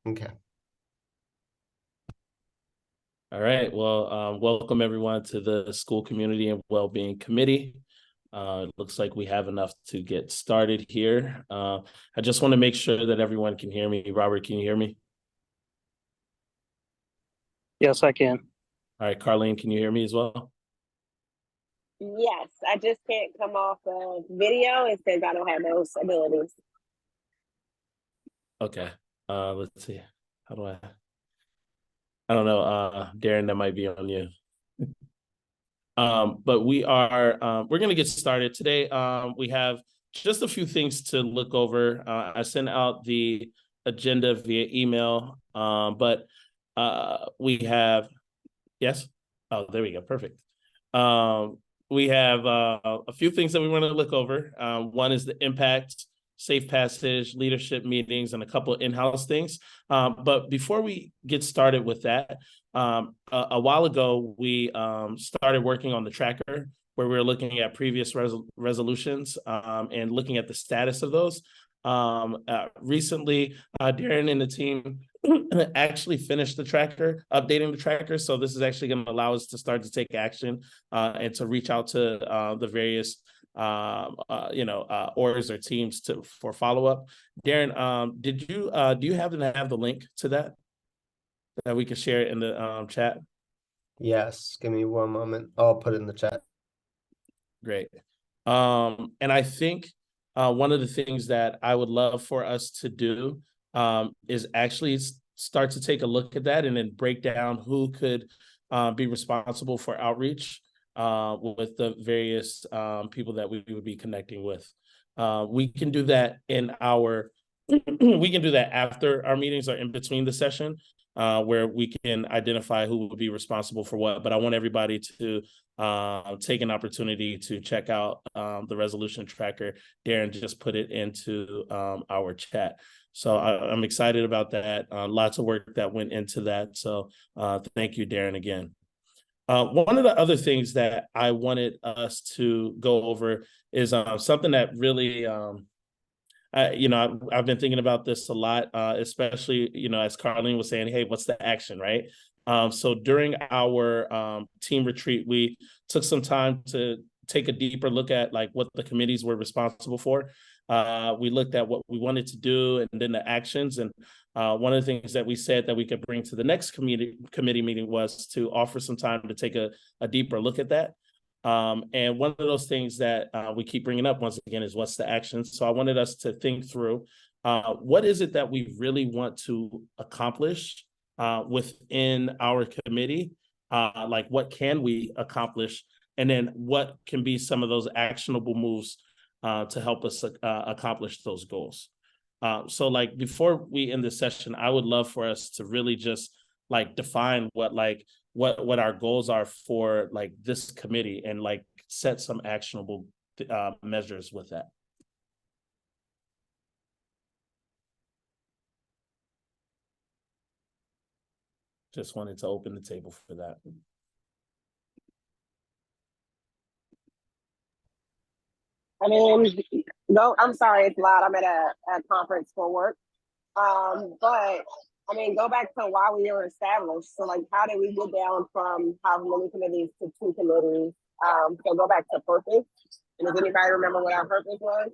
Okay. All right. Well, welcome everyone to the School Community and Wellbeing Committee. It looks like we have enough to get started here. I just want to make sure that everyone can hear me. Robert, can you hear me? Yes, I can. All right, Carlene, can you hear me as well? Yes, I just can't come off of video. It says I don't have those abilities. Okay. Let's see. How do I don't know. Darren, that might be on you. But we're going to get started today. We have just a few things to look over. I sent out the agenda via email, but we have, yes. Oh, there we go. Perfect. We have a few things that we want to look over. One is the impact, safe passage, leadership meetings, and a couple of in-house things. But before we get started with that, a while ago, we started working on the tracker where we were looking at previous resolutions and looking at the status of those. Recently, Darren and the team actually finished the tracker, updating the tracker. So this is actually going to allow us to start to take action and to reach out to the various orders or teams for follow-up. Darren, do you happen to have the link to that we can share it in the chat? Yes, give me one moment. I'll put it in the chat. Great. And I think one of the things that I would love for us to do is actually start to take a look at that and then break down who could be responsible for outreach with the various people that we would be connecting with. We can do that we can do that after our meetings or in between the session, where we can identify who will be responsible for what. But I want everybody to take an opportunity to check out the resolution tracker. Darren just put it into our chat. So I'm excited about that. Lots of work that went into that. So thank you, Darren, again. One of the other things that I wanted us to go over is something that really, I've been thinking about this a lot, especially, as Carlene was saying, hey, what's the action, right? So during our team retreat, we took some time to take a deeper look at like what the committees were responsible for. We looked at what we wanted to do and then the actions. And one of the things that we said that we could bring to the next committee meeting was to offer some time to take a deeper look at that. And one of those things that we keep bringing up once again is what's the action. So I wanted us to think through what is it that we really want to accomplish within our committee? Like what can we accomplish? And then what can be some of those actionable moves to help us accomplish those goals? So like before we end this session, I would love for us to really just like define what our goals are for like this committee and like set some actionable measures with that. Just wanted to open the table for that. I mean, no, I'm sorry, it's loud. I'm at a conference for work. But I mean, go back to why we were established. So like, how did we get down from how many committees to 2 committees? So go back to purpose. And does anybody remember what our purpose was?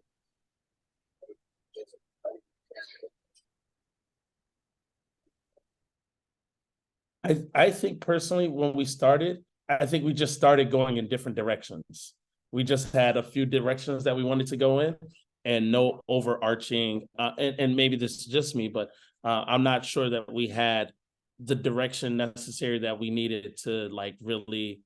I think personally, when we started, I think we just started going in different directions. We just had a few directions that we wanted to go in and no overarching, and maybe this is just me, but I'm not sure that we had the direction necessary that we needed to like really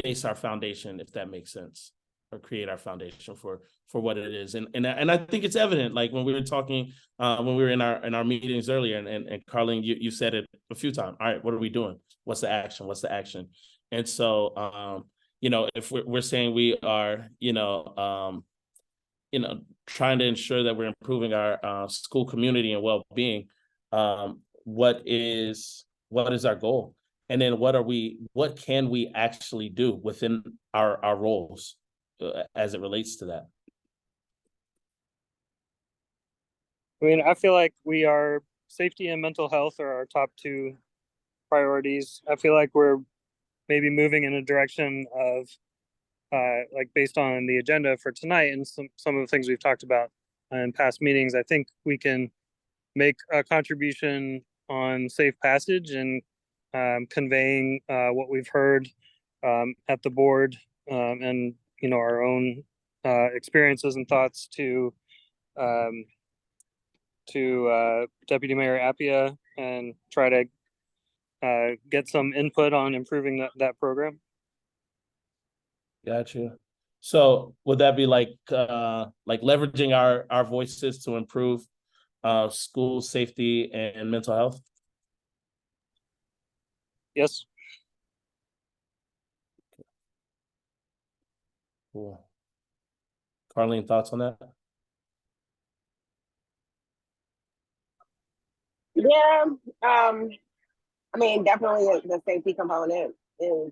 base our foundation, if that makes sense, or create our foundation for what it is. And I think it's evident, like when we were talking, when we were in our meetings earlier, and Carlene, you said it a few times. All right, what are we doing? What's the action? What's the action? And so, if we're saying we are, trying to ensure that we're improving our school community and well-being, what is our goal? And then what can we actually do within our roles as it relates to that? I mean, I feel like safety and mental health are our top two priorities. I feel like we're maybe moving in a direction of like based on the agenda for tonight and some of the things we've talked about in past meetings. I think we can make a contribution on safe passage and conveying what we've heard at the board and our own experiences and thoughts um, to Deputy Mayor Appia and try to get some input on improving that program. Got you. So would that be like leveraging our voices to improve school safety and mental health? Yes. Cool. Carlene, thoughts on that? Yeah, I mean, definitely the safety component is,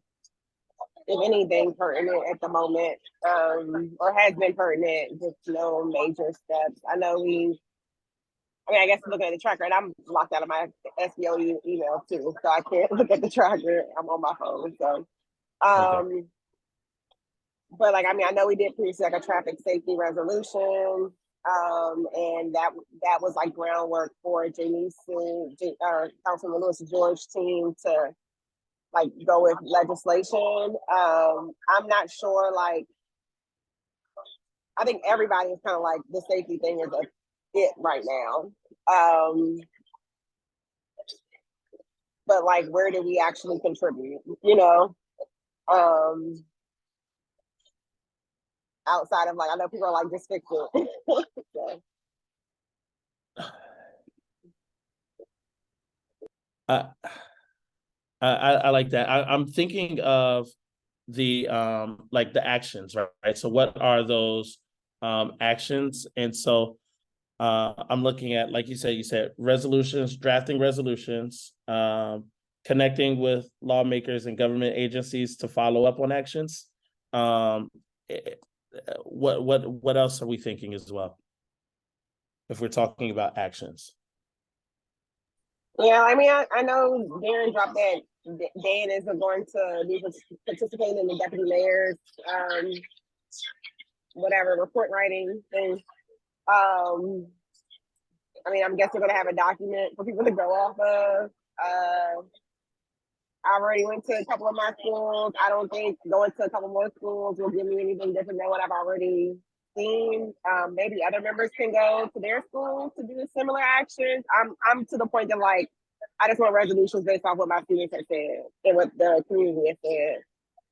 if anything, pertinent at the moment, or has been pertinent, just no major steps. I know I guess looking at the tracker, and I'm locked out of my SBOE email too, so I can't look at the tracker. I'm on my phone, so. Okay. But I know we did produce like a traffic safety resolution, and that was like groundwork for Councilman Lewis George team to like go with legislation. I'm not sure, I think everybody is kind of like, the safety thing is it right now. But where do we actually contribute, outside of I know people are like, just fix it. So. I like that. I'm thinking of the the actions, right? So what are those actions? And so I'm looking at, like you said resolutions, drafting resolutions, connecting with lawmakers and government agencies to follow up on actions. What else are we thinking as well, if we're talking about actions? Yeah, I know Darren dropped that Dan is going to be participating in the deputy mayor's report writing thing. I'm guessing we're gonna have a document for people to go off of. I already went to a couple of my schools. I don't think going to a couple more schools will give me anything different than what I've already seen. Maybe other members can go to their schools to do similar actions. I'm to the point that I just want resolutions based off what my students have said and what the community has said.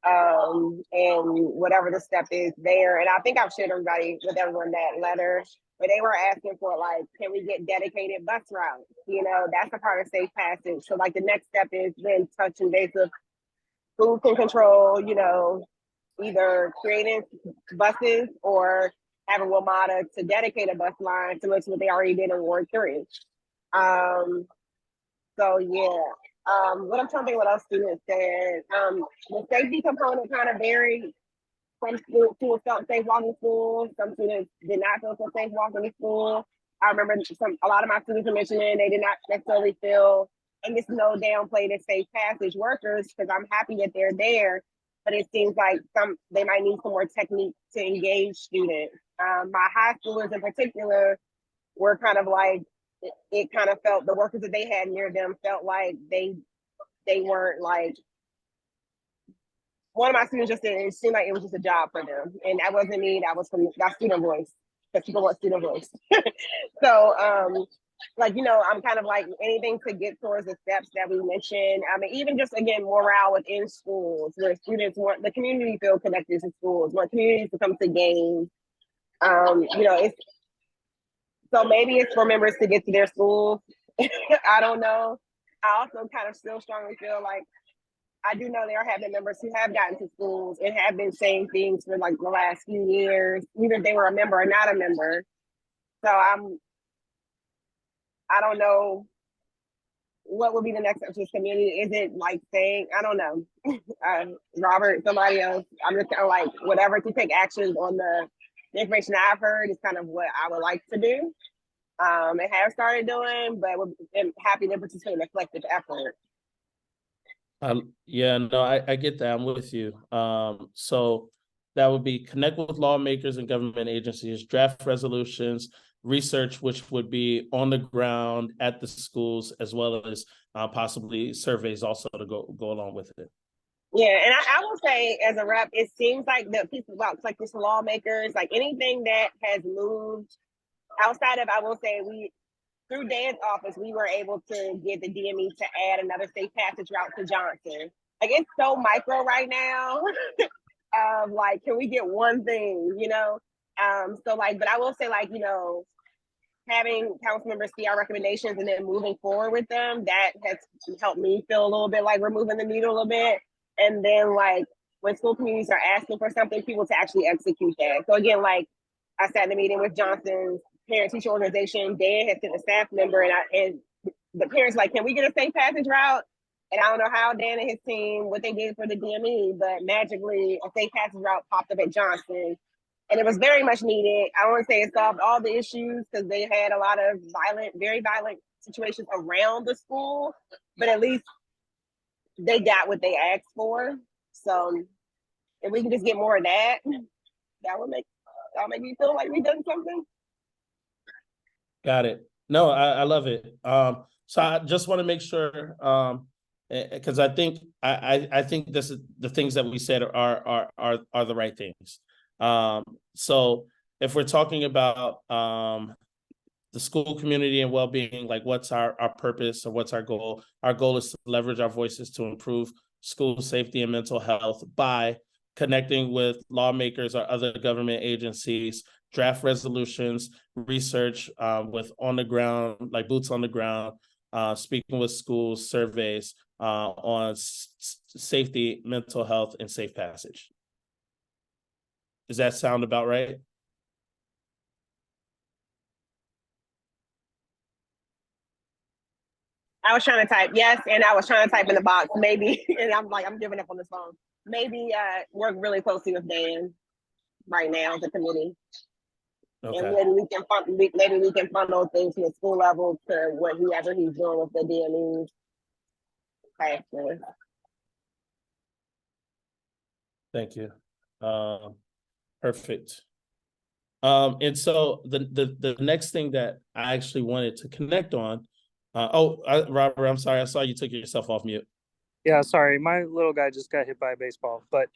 And whatever the step is there. And I think I've shared with everyone that letter, but they were asking for can we get dedicated bus routes? That's a part of safe passage. So the next step is then touching base with who can control, either creating buses or having WMATA to dedicate a bus line similar to what they already did in Ward 3. So yeah. What I'm trying to think what else students said. The safety component kind of varied. Some students felt safe walking to school. Some students did not feel so safe walking to school. I remember a lot of my students were mentioning they did not necessarily feel, and this is no downplay to safe passage workers, because I'm happy that they're there, but it seems like they might need some more technique to engage students. My high schoolers in particular were kind of it kind of felt, the workers that they had near them felt like they weren't one of my students just said it seemed like it was just a job for them. And that wasn't me, that was from that student voice, because people want student voice. So I'm kind of anything to get towards the steps that we mentioned. Even just again, morale within schools, where students want the community to feel connected to schools, want communities to come to games. It's so maybe it's for members to get to their schools. I don't know. I also kind of still strongly feel I do know there have been members who have gotten to schools and have been saying things for the last few years, either they were a member or not a member. So I don't know what would be the next step to this community. Is it saying, I don't know, Robert, somebody else, I'm just kind of whatever to take actions on the information I've heard is kind of what I would like to do. and have started doing, but I'm happy to participate in the collective effort. Yeah, no, I get that. I'm with you. So that would be connect with lawmakers and government agencies, draft resolutions, research, which would be on the ground at the schools, as well as possibly surveys also to go along with it. Yeah, and I will say, as a rep, it seems like the people about like this lawmakers, like anything that has moved outside of, I will say, we through Dan's office, we were able to get the DME to add another safe passage route to Johnson. Like it's so micro right now. Like, can we get one thing, you know? So like, but I will say, like, you know, having council members see our recommendations and then moving forward with them, that has helped me feel a little bit like we're moving the needle a little bit. And then like when school communities are asking for something, people to actually execute that. So again, like I sat in a meeting with Johnson's parent teacher organization. Dan had sent a staff member and the parents like, can we get a safe passage route? And I don't know how Dan and his team, what they did for the DME, but magically a safe passage route popped up at Johnson. And it was very much needed. I want to say it solved all the issues because they had a lot of very violent situations around the school, but at least they got what they asked for. So if we can just get more of that, that'll make me feel like we've done something. Got it. No, I love it. So I just want to make sure, because I think I think this is the things that we said are the right things. So if we're talking about the school community and well-being, like what's our purpose or what's our goal? Our goal is to leverage our voices to improve school safety and mental health by connecting with lawmakers or other government agencies, draft resolutions, research with on the ground, like boots on the ground, speaking with schools, surveys on safety, mental health, and safe passage. Does that sound about right? I was trying to type yes, and I was trying to type in the box maybe, and I'm like, I'm giving up on this phone. Maybe work really closely with Dan right now, the committee. Okay. And maybe we can funnel things to the school level to whatever he's doing with the DMEs. Okay. Thank you. Perfect. And so the next thing that I actually wanted to connect on, Robert, I'm sorry, I saw you took yourself off mute. Yeah, sorry, my little guy just got hit by a baseball. But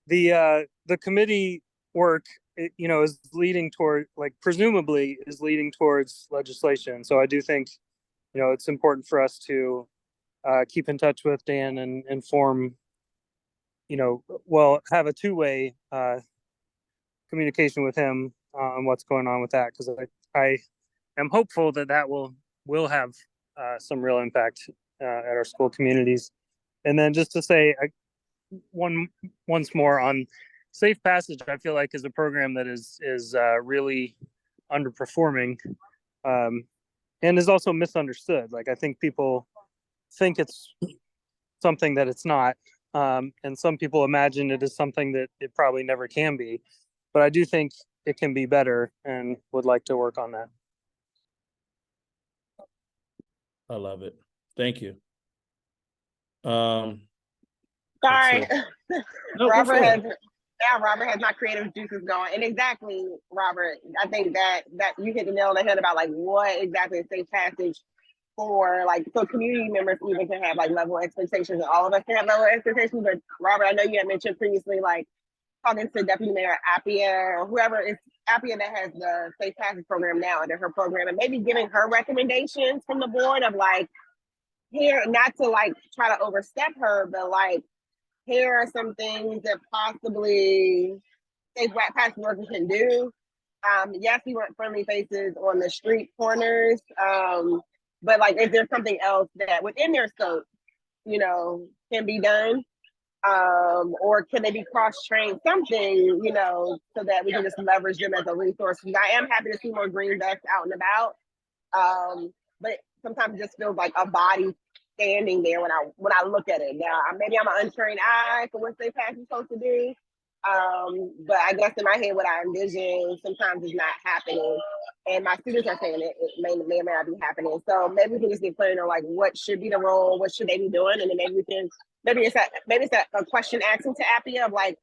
the committee work, is leading toward, like, presumably is leading towards legislation. So I do think, it's important for us to keep in touch with Dan and inform, have a two-way communication with him on what's going on with that, because I am hopeful that will have some real impact at our school communities. And then just to say once more on Safe Passage, I feel like is a program that is really underperforming and is also misunderstood. Like, I think people think it's something that it's not, and some people imagine it is something that it probably never can be. But I do think it can be better and would like to work on that. I love it. Thank you. Sorry. No, Robert has my creative juices going. And exactly, Robert, I think that you hit the nail on the head about like what exactly is safe passage for, like, so community members even can have like level expectations, and all of us can have level expectations. But Robert, I know you had mentioned previously, like talking to Deputy Mayor Appia or whoever is Appia that has the safe passage program now under her program, and maybe giving her recommendations from the board of like, here, not to like try to overstep her, but like, here are some things that possibly safe passage workers can do. Yes, we want friendly faces on the street corners, but like, is there something else that within their scope, can be done? Or can they be cross-trained, something, so that we can just leverage them as a resource. I am happy to see more green vests out and about, but sometimes it just feels like a body standing there when I look at it. Now, maybe I'm an untrained eye for what safe passage is supposed to do, But I guess in my head, what I envision sometimes is not happening. And my students are saying it may or may not be happening. So maybe we can just get clear on like what should be the role, what should they be doing, and then maybe we can maybe it's a question asking to Appia of like,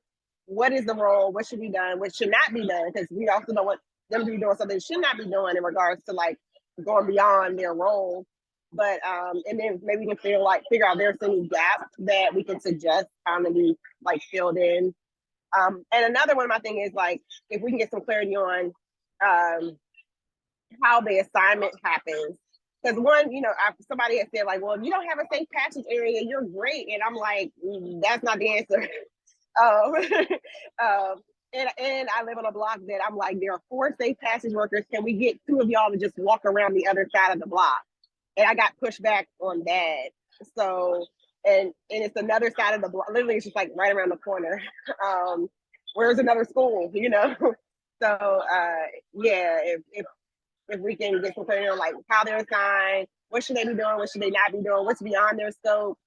what is the role, what should be done, what should not be done, because we also don't want them to be doing something they should not be doing in regards to like going beyond their role. But and then maybe we can figure out there's any gaps that we can suggest to be like filled in. And another one of my thing is like if we can get some clarity on how the assignment happens. Because one, somebody has said like, well, if you don't have a safe passage area, you're great. And I'm like, that's not the answer. um, and I live on a block that I'm like, there are 4 safe passage workers. Can we get 2 of y'all to just walk around the other side of the block? And I got pushed back on that. So, and it's another side of the block. Literally, it's just like right around the corner. Where's another school? So yeah, if we can get some clarity on like how they're assigned, what should they be doing, what should they not be doing, what's beyond their scope,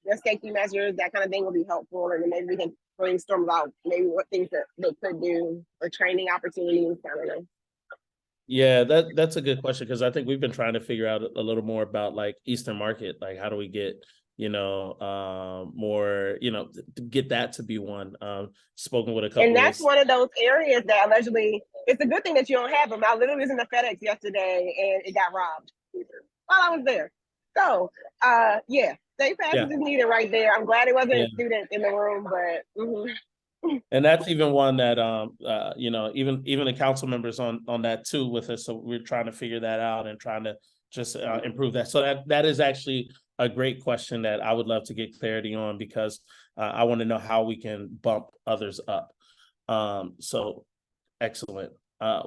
their safety measures, that kind of thing will be helpful. And then maybe we can brainstorm about maybe what things that they could do or training opportunities. I don't know. Yeah, that's a good question, because I think we've been trying to figure out a little more about like Eastern Market, like how do we get more, to get that to be one. Spoken with a couple, and that's one of those areas that allegedly, it's a good thing that you don't have them. I literally was in the FedEx yesterday and it got robbed while I was there. So yeah, safe passage is needed right there. I'm glad it wasn't students in the room, but and that's even one that even the council members on that too with us. So we're trying to figure that out and trying to just improve that. So that is actually a great question that I would love to get clarity on, because I want to know how we can bump others up. So excellent.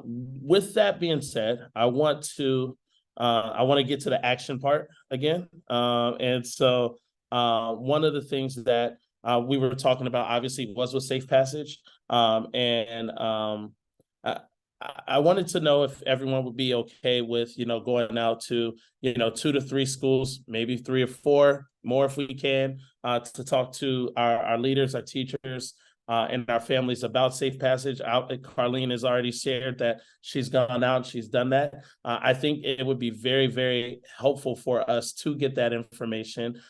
With that being said, I want to get to the action part again. And so one of the things that we were talking about obviously was with Safe Passage. I wanted to know if everyone would be okay with, going out to, 2 to 3 schools, maybe 3 or 4 more if we can, to talk to our leaders, our teachers, and our families about Safe Passage. Carlene has already shared that she's gone out and she's done that. I think it would be very, very helpful for us to get that information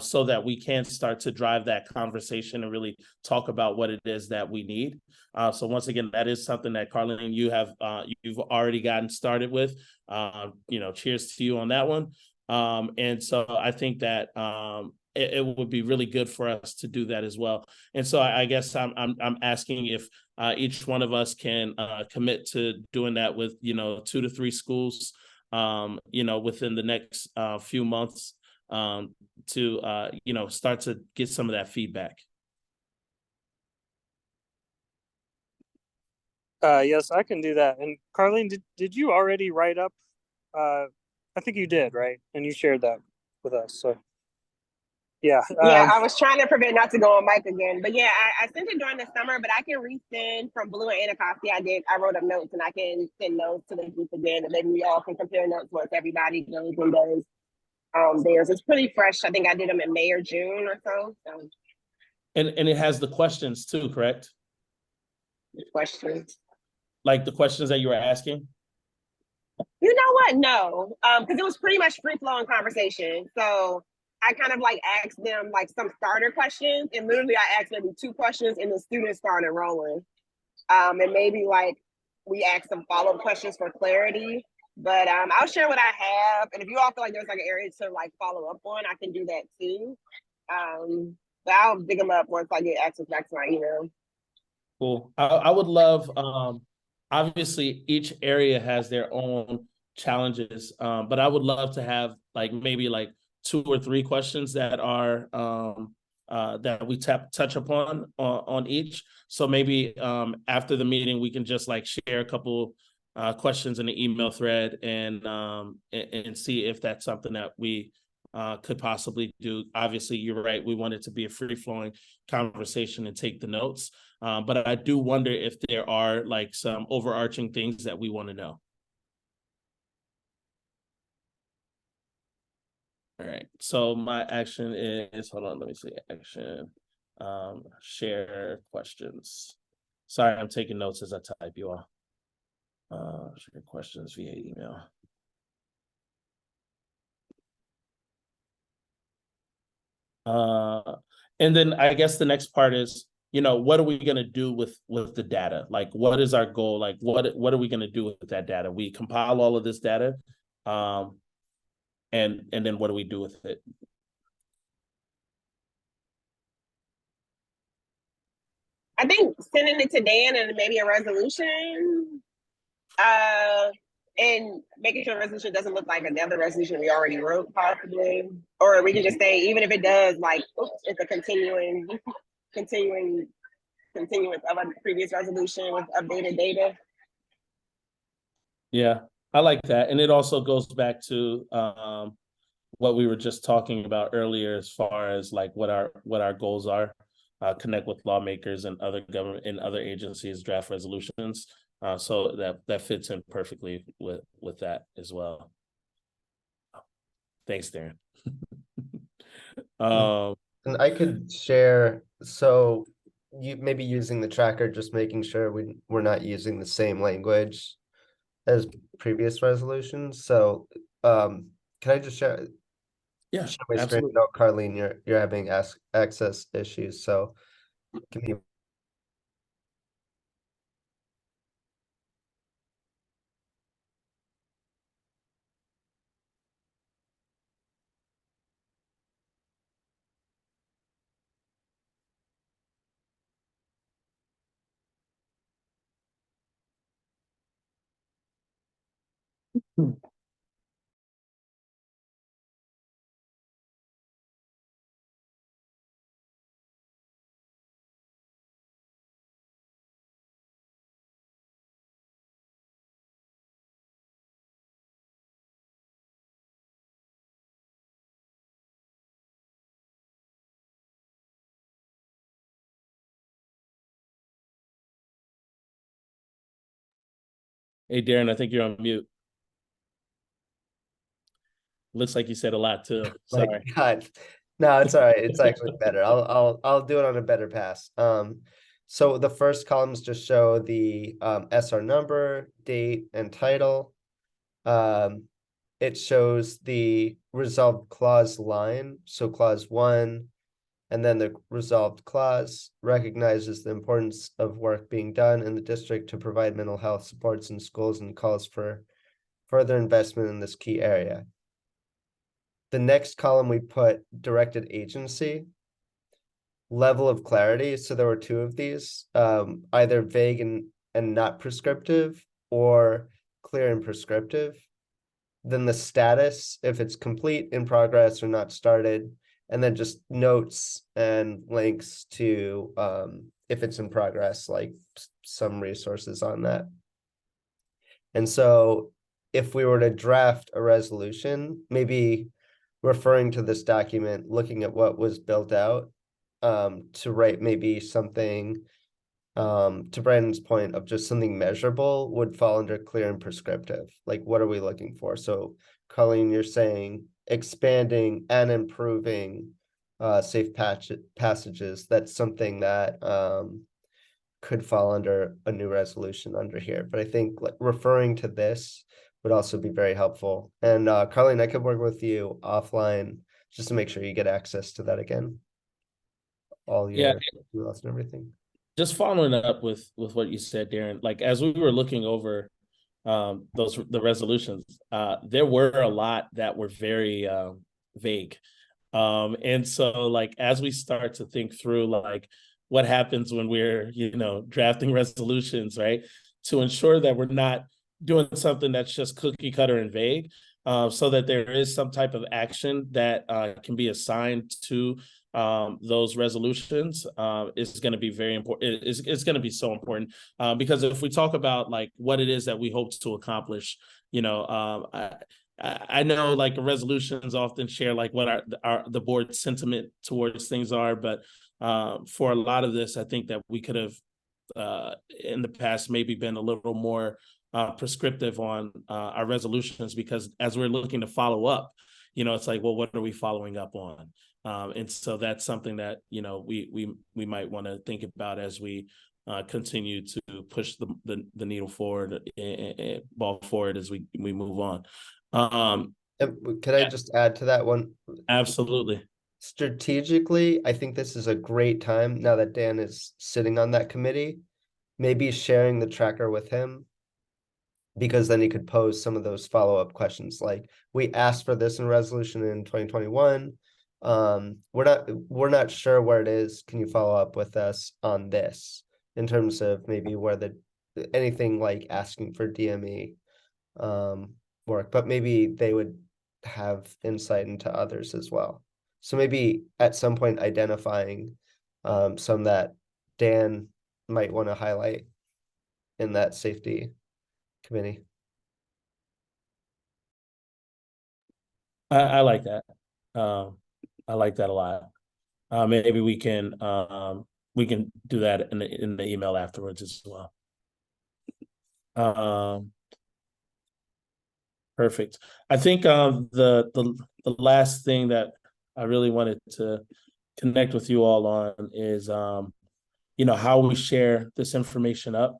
so that we can start to drive that conversation and really talk about what it is that we need. So once again, that is something that Carlene, you've already gotten started with. Cheers to you on that one. And so I think that it would be really good for us to do that as well. And so I guess I'm asking if each one of us can commit to doing that with 2 to 3 schools, within the next few months, to start to get some of that feedback. Yes, I can do that. And Carlene, did you already write up? I think you did, right? And you shared that with us. So yeah. I was trying to prevent not to go on mic again, but yeah, I sent it during the summer, but I can resend from Blue and Anacostia. I wrote up notes and I can send those to the group again, and maybe we all can compare notes once everybody goes and does theirs. It's pretty fresh. I think I did them in May or June or so. And it has the questions too, correct? Questions. Like the questions that you were asking? You know what? No, because it was pretty much free flowing conversation. So I kind of like asked them like some starter questions, and literally I asked maybe 2 questions, and the students started rolling. And maybe like we asked some follow up questions for clarity. But I'll share what I have, and if you all feel like there's like an area to like follow up on, I can do that too. But I'll dig them up once I get access back to my email. Cool. I would love, obviously each area has their own challenges, but I would love to have like maybe like 2 or 3 questions that are that we touch upon on each. So maybe after the meeting, we can just like share a couple questions in the email thread and see if that's something that we could possibly do. Obviously, you're right. We want it to be a free-flowing conversation and take the notes. But I do wonder if there are like some overarching things that we want to know. All right. So my action is, hold on, let me see action. Share questions. Sorry, I'm taking notes as I type, you all. Share questions via email. And then I guess the next part is, what are we going to do with the data? Like, what is our goal? Like, what are we going to do with that data? We compile all of this data, and then what do we do with it? I think sending it to Dan and maybe a resolution, and making sure the resolution doesn't look like another resolution we already wrote, possibly, or we can just say, even if it does, like, oops, it's a continuance of a previous resolution with updated data. Yeah, I like that, and it also goes back to what we were just talking about earlier, as far as like what our goals are. Connect with lawmakers and other government and other agencies, draft resolutions. So that fits in perfectly with that as well. Thanks, Darren. And I could share, so you maybe using the tracker, just making sure we're not using the same language as previous resolutions. So can I just share? Yeah, Share my screen. absolutely. No, Carlene, you're having access issues, so give me. Hey, Darren, I think you're on mute. Looks like you said a lot too. My Sorry. God. No, it's all right. It's actually better. I'll do it on a better pass. So the first columns just show the SR number, date, and title. It shows the resolved clause line. So clause 1, and then the resolved clause recognizes the importance of work being done in the district to provide mental health supports in schools and calls for further investment in this key area. The next column we put directed agency, level of clarity. So there were two of these, either vague and not prescriptive, or clear and prescriptive. Then the status, if it's complete, in progress, or not started, and then just notes and links to if it's in progress, like some resources on that. And so if we were to draft a resolution, maybe referring to this document, looking at what was built out, to write maybe something, to Brandon's point of just something measurable, would fall under clear and prescriptive. Like, what are we looking for? So Colleen, you're saying expanding and improving safe passages. That's something that could fall under a new resolution under here. But I think like referring to this would also be very helpful. And Carlene, I could work with you offline just to make sure you get access to that again. All your emails and everything. Just following up with what you said, Darren, like as we were looking over the resolutions, there were a lot that were very vague. And so like as we start to think through like what happens when we're, drafting resolutions, right? To ensure that we're not doing something that's just cookie cutter and vague, so that there is some type of action that can be assigned to those resolutions is going to be very important. It's going to be so important because if we talk about like what it is that we hope to accomplish, I know like resolutions often share like what the board's sentiment towards things are, but for a lot of this, I think that we could have in the past maybe been a little more prescriptive on our resolutions, because as we're looking to follow up, it's like, well, what are we following up on? And so that's something that, you know, we might want to think about as we continue to push the needle forward, and ball forward as we move on. Can I just add to that one? Absolutely. Strategically, I think this is a great time now that Dan is sitting on that committee, maybe sharing the tracker with him, because then he could pose some of those follow-up questions like, we asked for this in resolution in 2021. We're not sure where it is. Can you follow up with us on this in terms of maybe where anything like asking for DME work, but maybe they would have insight into others as well. So maybe at some point identifying some that Dan might want to highlight in that safety committee. I like that. I like that a lot. Maybe we can do that in the email afterwards as well. Perfect. I think the last thing that I really wanted to connect with you all on is you know, how we share this information up.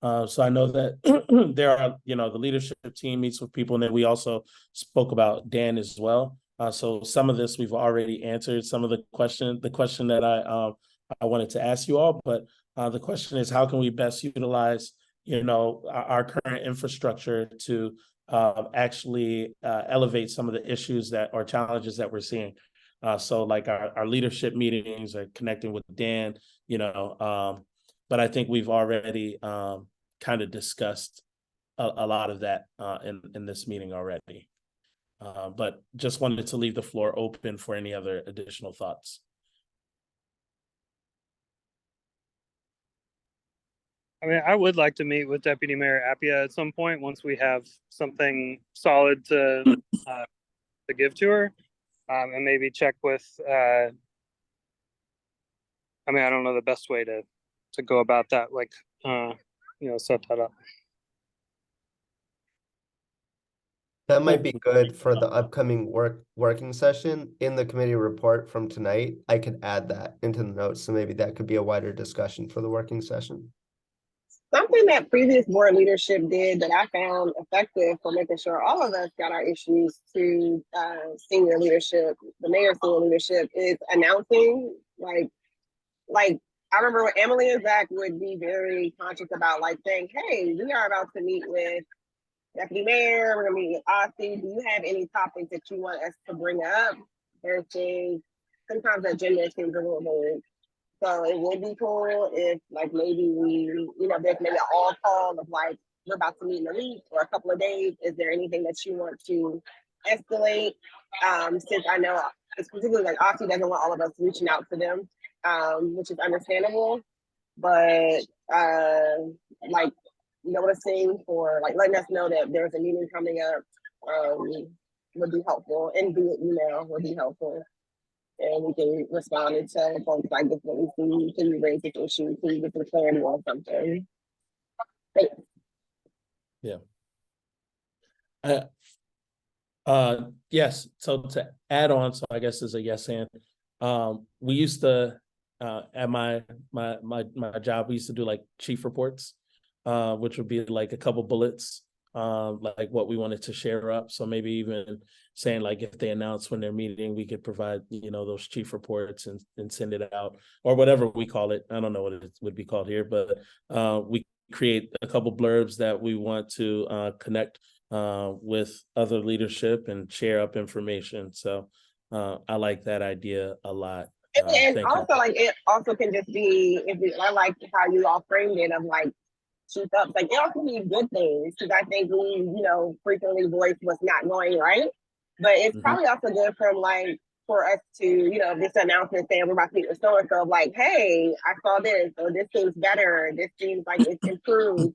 So I know that there are, you know, the leadership team meets with people, and then we also spoke about Dan as well. So some of this we've already answered. Some of the question that I wanted to ask you all, but the question is, how can we best utilize, you know, our current infrastructure to actually elevate some of the issues that or challenges that we're seeing. So like our leadership meetings are connecting with Dan, you know, but I think we've already kind of discussed a lot of that in this meeting already. But just wanted to leave the floor open for any other additional thoughts. I mean, I would like to meet with Deputy Mayor Appia at some point once we have something solid to give to her, and maybe check with. I mean, I don't know the best way to go about that. Like, you know, set that up. That might be good for the upcoming working session. In the committee report from tonight, I could add that into the notes, so maybe that could be a wider discussion for the working session. Something that previous board leadership did that I found effective for making sure all of us got our issues to senior leadership, the mayor's senior leadership, is announcing like I remember when Emily and Zach would be very conscious about like saying, hey, we are about to meet with Deputy Mayor, we're gonna meet with Austin. Do you have any topics that you want us to bring up? Versus sometimes the agenda seems a little bit. So it would be cool if like maybe there's maybe an all call of like, we're about to meet in a week or a couple of days. Is there anything that you want to escalate? Since I know it's particularly like Austin doesn't want all of us reaching out to them, which is understandable. But like, noticing for like letting us know that there's a meeting coming up would be helpful, and via email would be helpful. And we can respond and tell folks like, this what we see, can you raise this issue, can you get some clarity on something? Thanks. Yeah. Yes. So to add on, so I guess is a yes and. We used to at my job, we used to do like chief reports, which would be like a couple bullets, like what we wanted to share up. So maybe even saying like if they announce when they're meeting, we could provide, you know, those chief reports and send it out, or whatever we call it. I don't know what it would be called here, but we create a couple blurbs that we want to connect with other leadership and share up information. So I like that idea a lot. And also, like, it also can just be, I like how you all framed it of like chief ups, like it also be good things, because I think we, frequently voice what's not going right. But it's probably also good for us to, this announcement saying we're about to meet with so and so, like, hey, I saw this, or this seems better, this seems like it's improved.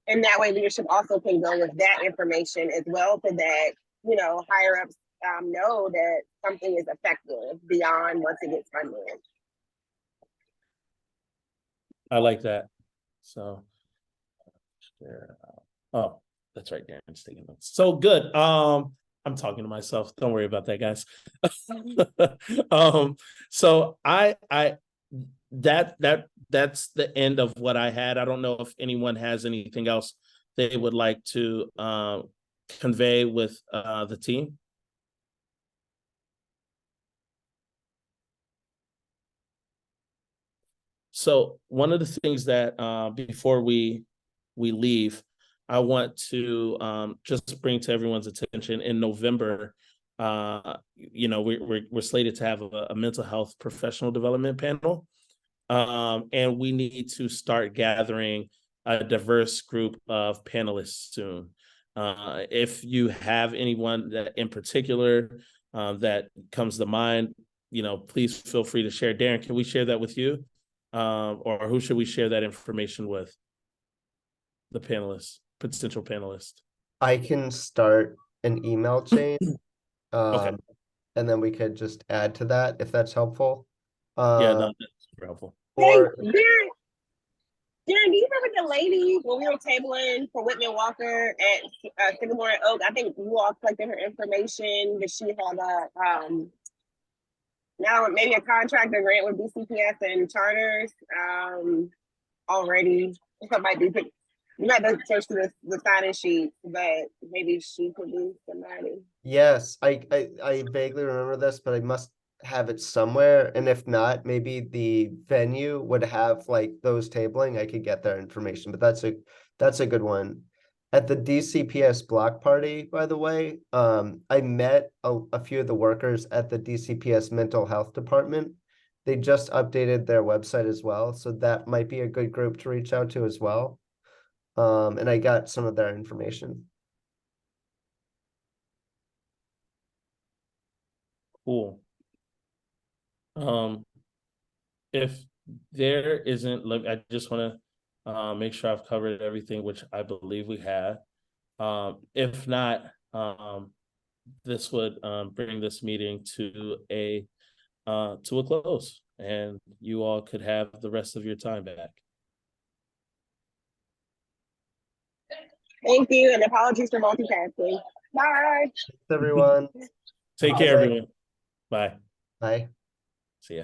And that way leadership also can go with that information as well, so that, higher ups know that something is effective beyond once it gets funded. I like that. So, oh, that's right, Darren's taking notes. So good. I'm talking to myself. Don't worry about that, guys. So that's the end of what I had. I don't know if anyone has anything else they would like to convey with the team. So one of the things that before we leave, I want to just bring to everyone's attention in November. We're slated to have a mental health professional development panel, and we need to start gathering a diverse group of panelists soon. If you have anyone that in particular that comes to mind, please feel free to share. Darren, can we share that with you? Or who should we share that information with? The panelists, potential panelists. I can start an email chain. Okay. And then we could just add to that if that's helpful. Yeah, no, that's super helpful. Hey, Or Darren, do you remember the lady when we were tabling for Whitman Walker at Sycamore and Oak? I think you all collected her information, but she had now maybe a contract or grant with BCPS and charters already. So it might be you might have to search through the sign-in sheet, but maybe she could be somebody. yes, I vaguely remember this, but I must have it somewhere. And if not, maybe the venue would have like those tabling. I could get their information, but that's a good one. At the DCPS block party, by the way, I met a few of the workers at the DCPS mental health department. They just updated their website as well, so that might be a good group to reach out to as well. And I got some of their information. Cool. If there isn't, I just want to make sure I've covered everything, which I believe we have. If not, this would bring this meeting to a close, and you all could have the rest of your time back. Thank you, and apologies for multitasking. Bye. Thanks, everyone. Take care, everyone. Bye. Bye. See ya.